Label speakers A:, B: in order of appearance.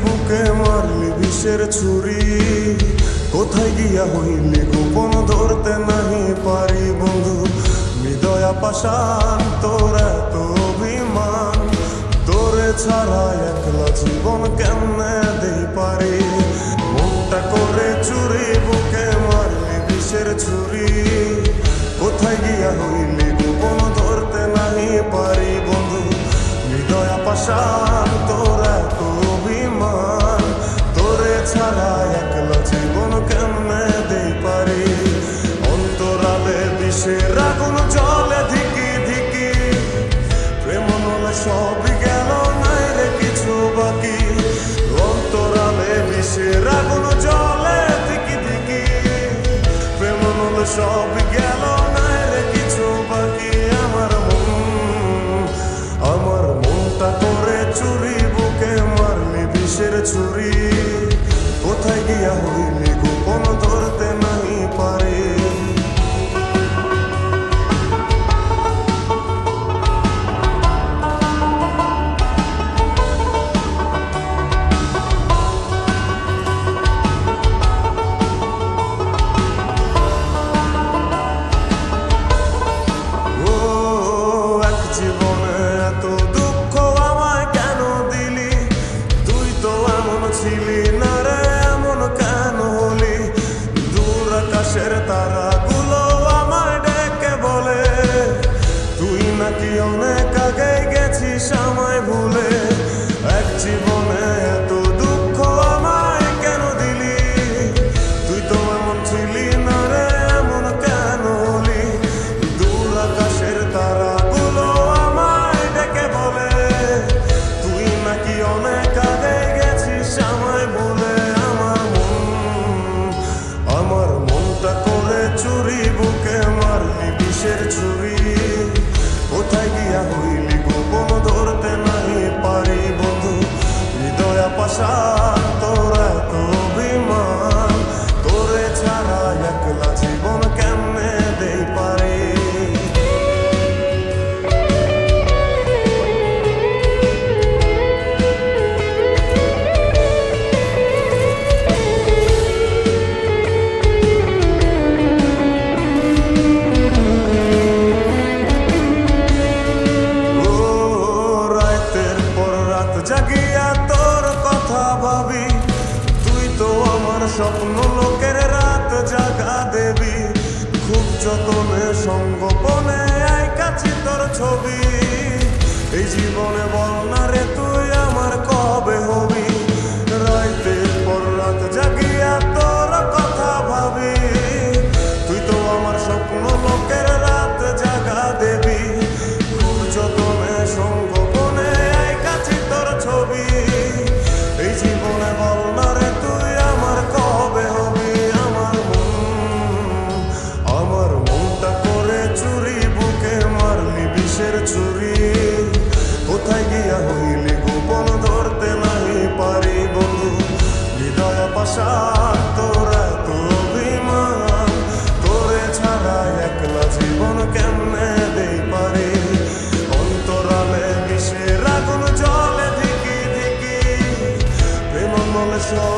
A: বুকে মারলি বিষের ছুরি, কোথায় গিয়া হইলি গোপন ধরতে নাহি পারি বন্ধু। হৃদয়া পাষাণ তোর এত অভিমান, তোরে ছাড়া একলা জীবন কেমনে দেই পারি। মুখটা করে চুরি বুকে মারলি বিষের ছুরি, কোথায় গিয়া হইলি গোপন ধরতে নাহি পারি বন্ধু। হৃদয়া পাষাণ তোর এত অভিমান, তোরে ছাড়া একলা জীবন কেমনে দেই পারি। অন্তরালে বিষের আগুন জ্বলে ধিকি ধিকি, প্রেম নলে সবই গেল নাই রে কিছু বাকি। অন্তরালে বিষের আগুন জ্বলে ধিকি ধিকি, প্রেম নলে সবই গেল নাই রে কিছু বাকি। আমার মনটা করে চুরি বুকে মারলি বিষের ছুরি, কোথায় গিয়া হইলি গোপন ধরতে নাহি পারি। ছিলি না রে এমন কেন হলি, দূর আকাশের তারাগুলো আমায় ডেকে বলে, তুই নাকি অনেক আগে গেছিস আমায় ভুলে। এক জীবনে এত দুঃখ আমায় কেন দিলি, তুই তো এমন ছিলি না রে এমন কেন হলি। দূর আকাশের তারাগুলো আমায় ডেকে বলে, তুই নাকি অনেক আগে আমায় বলে। আমার মনটা করে চুরি বুকে মারলি বিষের ছুরি, কোথায় গিয়া হইলি গোপন ধরতে নাহি পারি বন্ধু। হৃদয়া পাষাণ তোর এত অভিমান, তোরে ছাড়া একলা জীবন কেমনে দেই পারি। জাগিয়া তোর কথা ভাবি, তুই তো আমার স্বপ্ন লোকের রাত জাগা দেবী। খুব যতনে সঙ্গোপনে আই কাছে তোর ছবি, এই জীবনে বল না রে তুই আমার কবে হবি। রাতের পর রাত জাগিয়া তোর কথা ভাবি, তুই তো আমার স্বপ্ন লোকের রাত জাগা দেবী। খুব যতনে সঙ্গোপনে আই কাছে তোর ছবি, এই জীবনে বল না রে তুই আমার কবে হবি। আমার মনটা করে চুরি বুকে মারলি বিষের ছুরি, কোথায় গিয়া হইলি গোপন ধরতে নাহি পারি বন্ধু। হৃদয়া পাষাণ তোর এত অভিমান, তোরে ছাড়া একলা জীবন কেমনে দেই পারি। অন্তরালে বিষের আগুন জ্বলে ধিকি ধিকি, প্রেম নলে সব